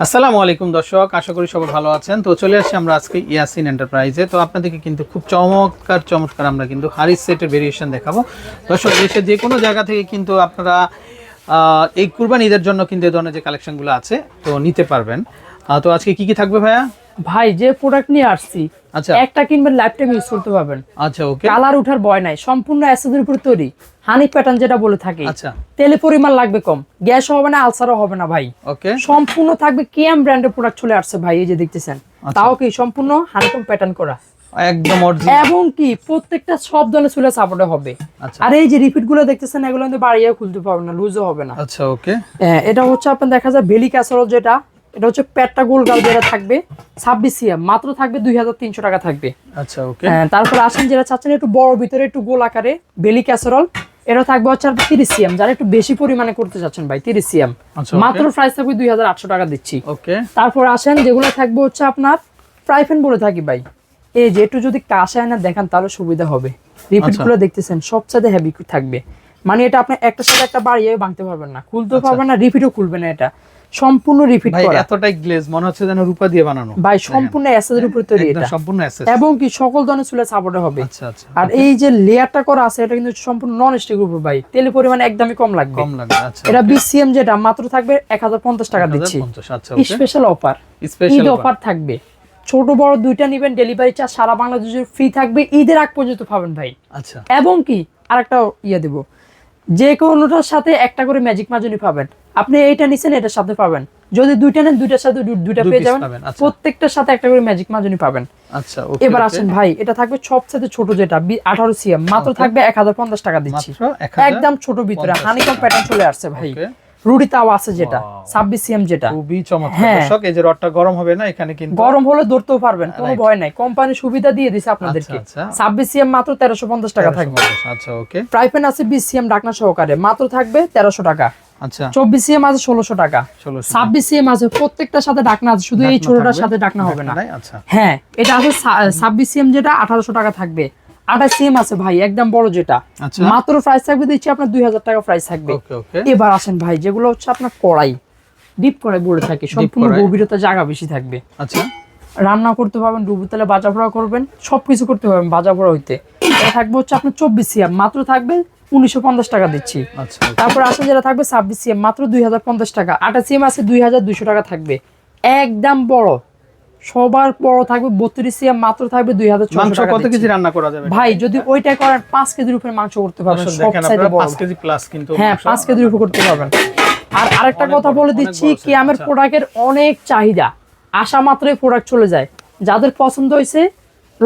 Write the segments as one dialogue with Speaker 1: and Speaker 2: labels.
Speaker 1: আসসালামু আলাইকুম দর্শক, আশা করি সবাই ভালো আছেন। তো চলে আসছি আমরা আজকে ইয়াসিন এন্টারপ্রাইজে। তো আপনাদেরকে কিন্তু খুব চমৎকার আমরা কিন্তু হারিস সেটের ভেরিয়েশন দেখাবো। দর্শক, দেশের যে কোনো জায়গা থেকে কিন্তু আপনারা এই কুরবানি ঈদের জন্য কিন্তু এই ধরনের যে কালেকশনগুলো আছে তো নিতে পারবেন। তো আজকে কি কি থাকবে ভাইয়া?
Speaker 2: ভাই যে প্রোডাক্ট নিয়ে আসছি,
Speaker 1: আচ্ছা
Speaker 2: একটা কিনবেন লাইফ টাইম ইউজ করতে পারবেন।
Speaker 1: আচ্ছা, ওকে।
Speaker 2: কালার উঠার ভয় নাই, সম্পূর্ণ অ্যাসিডের উপর তৈরি, হানি প্যাটার্ন যেটা বলে থাকি।
Speaker 1: আচ্ছা,
Speaker 2: তেলে পরিমাণ লাগবে কম, গ্যাস হবে না, আলসারও হবে না ভাই।
Speaker 1: ওকে।
Speaker 2: সম্পূর্ণ থাকবে কিয়াম ব্র্যান্ডের প্রোডাক্ট চলে আসছে ভাই, এই যে দেখতেছেন। তাও কি সম্পূর্ণ হানিকম প্যাটার্ন করা,
Speaker 1: একদম অরিজিনাল,
Speaker 2: এবং কি প্রত্যেকটা সব ধরনের চুলে সাপোর্টে হবে।
Speaker 1: আচ্ছা।
Speaker 2: আর এই যে রিপিট গুলো দেখতেছেন, এগুলো কিন্তু বাড়িয়ে খুলতে পারবেন না, লুজও হবে না।
Speaker 1: আচ্ছা, ওকে।
Speaker 2: এটা হচ্ছে আপনার দেখা যায় বেলি ক্যাসারোল, যেটা এটা হচ্ছে পেটটা গোল গাল যেটা থাকবে 26 সিএম, মাত্র থাকবে 2300 টাকা থাকবে।
Speaker 1: আচ্ছা, ওকে।
Speaker 2: তারপর আসেন যেটা চাচ্ছেন একটু বড় ভিতরে একটু গোল আকারে বেলি ক্যাসারোল, এটা থাকবে হচ্ছে 30 সিএম, যারা একটু বেশি পরিমাণে করতে চাচ্ছেন ভাই 30 সিএম,
Speaker 1: আচ্ছা,
Speaker 2: মাত্র প্রাইস থাকবে 2800 টাকা দিচ্ছি।
Speaker 1: ওকে।
Speaker 2: তারপর আসেন যেগুলো থাকবে হচ্ছে আপনার প্রাইফেন বলে থাকি ভাই, এই যে একটু যদি কাছে আয়না দেখেন তাহলে সুবিধা হবে। রিপিট গুলো দেখতেছেন সবচেয়ে হেভি থাকবে, মানে এটা আপনি একটার সাথে একটা বাড়িয়ে ভাঙতে পারবেন না, খুলতেও পারবেন না, রিপিটও খুলবে না। এটা সম্পূর্ণ রিপিট
Speaker 1: ভাই
Speaker 2: করা,
Speaker 1: এতটাই গ্লেজ মনে হচ্ছে যেন রূপা দিয়ে বানানো
Speaker 2: ভাই সম্পূর্ণ অ্যাসেসের উপর তৈরি
Speaker 1: একদম
Speaker 2: এটা,
Speaker 1: সম্পূর্ণ অ্যাসেস।
Speaker 2: এবং কি সকল ধরনের চুলে সাপোর্টে হবে।
Speaker 1: আচ্ছা আচ্ছা,
Speaker 2: আর এই যে লেয়ারটা করা আছে এটা কিন্তু সম্পূর্ণ নন স্টিক উপর ভাই, তেলের পরিমাণ একদমই কম লাগবে।
Speaker 1: আচ্ছা,
Speaker 2: এটা 20 সিএম যেটা মাত্র থাকবে 1050 টাকা দিচ্ছি।
Speaker 1: 1050, আচ্ছা, ওকে।
Speaker 2: স্পেশাল অফার, ঈদ অফার থাকবে, ছোট বড় দুইটা নেবেন, ডেলিভারি চার্জ সারা বাংলাদেশে ফ্রি থাকবে, ঈদের আগ পর্যন্ত পাবেন ভাই।
Speaker 1: আচ্ছা,
Speaker 2: এবং কি আরেকটা দেব, যে কোনোটার সাথে একটা করে ম্যাজিক মাজনি পাবেন। আপনি এইটা নিছেন, এটার সাথে পাবেন, যদি দুইটা নেন দুইটার সাথে দুইটা পেয়ে যাবেন, প্রত্যেকটার সাথে একটা করে ম্যাজিক মাজনি পাবেন।
Speaker 1: আচ্ছা, ওকে।
Speaker 2: এবার আসেন ভাই, এটা থাকবে সবচেয়ে ছোট যেটা 18 সিএম, মাত্র থাকবে 1050 টাকা দিচ্ছি, একদম ছোট ভিতরে হানিকম প্যাটার্ন চলে আসছে ভাই। রুডি তাও আছে যেটা 26 সিএম, যেটা
Speaker 1: খুবই চমৎকার। দর্শক, এই যে রডটা গরম হবে না, এখানে কিন্তু
Speaker 2: গরম হলে ধরতেও পারবেন, কোনো ভয় নাই, কোম্পানি সুবিধা দিয়ে দিছে আপনাদেরকে। 26 সিএম মাত্র 1350 টাকা থাকবে।
Speaker 1: আচ্ছা, ওকে।
Speaker 2: প্রাইপেন আছে 20 সিএম ঢাকনা সহকারে, মাত্র থাকবে 1300 টাকা।
Speaker 1: আচ্ছা,
Speaker 2: 24 সিএম আছে 1600 টাকা, 26 সিএম আছে, প্রত্যেকটার সাথে ঢাকনা আছে, শুধু এই ছোটটার সাথে ঢাকনা হবে না।
Speaker 1: আচ্ছা,
Speaker 2: হ্যাঁ, এটা আছে 26 সিএম যেটা 1800 টাকা থাকবে। 28 সিএম আছে ভাই একদম বড় যেটা, মাত্র প্রাইস থাকবে দিচ্ছি আপনার 2000 টাকা প্রাইস থাকবে। এবার আসেন ভাই, যেগুলো হচ্ছে আপনার কড়াই, ডিপ কড়াই বলে থাকে, সম্পূর্ণ গভীরতা জায়গা বেশি থাকবে।
Speaker 1: আচ্ছা,
Speaker 2: রান্না করতে পারবেন, ডুবু তেলে ভাজা পোড়া করবেন, সবকিছু করতে পারবেন ভাজা পোড়া হইতে। এটা থাকবে হচ্ছে আপনার 24 সিএম, মাত্র থাকবে 1950 টাকা দিচ্ছি। তারপর আসেন যেটা থাকবে 26 সিএম, মাত্র 2050 টাকা। 28 সিএম আছে 2200 টাকা থাকবে, একদম বড়, সবার বড় থাকবে 32 সিএম, মাত্র থাকবে 2400 টাকা।
Speaker 1: কত কেজি রান্না করা যাবে
Speaker 2: ভাই? যদি ওইটা করেন 5 কেজির উপরে মাংস করতে পারবেন, সবচাইতে বড়
Speaker 1: 5 কেজি প্লাস কিন্তু।
Speaker 2: হ্যাঁ, 5 কেজির উপরে করতে পারবেন। আর আরেকটা কথা বলে দিচ্ছি, কিয়ামের প্রোডাক্টের অনেক চাহিদা, আসা মাত্রই প্রোডাক্ট চলে যায়। যাদের পছন্দ হয়েছে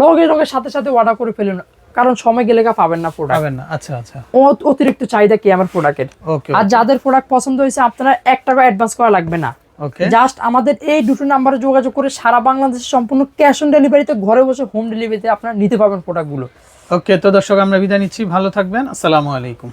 Speaker 2: লগে লগে সাথে সাথে অর্ডার করে ফেলুন, কারণ সময় গেলে পাবেন না প্রোডাক্ট, পাবেন না।
Speaker 1: আচ্ছা আচ্ছা,
Speaker 2: অতিরিক্ত চাহিদা কিয়ামের প্রোডাক্টের। আর যাদের প্রোডাক্ট পছন্দ হয়েছে, আপনারা 1 টাকা অ্যাডভান্স করা লাগবে না, জাস্ট আমাদের এই দুটো নাম্বারে যোগাযোগ করে সারা বাংলাদেশে সম্পূর্ণ ক্যাশ অন ডেলিভারিতে, ঘরে বসে হোম ডেলিভারিতে আপনারা নিতে পারবেন প্রোডাক্টগুলো।
Speaker 1: ওকে। তো দর্শক, আমরা বিদায় নিচ্ছি, ভালো থাকবেন, আসসালামু আলাইকুম।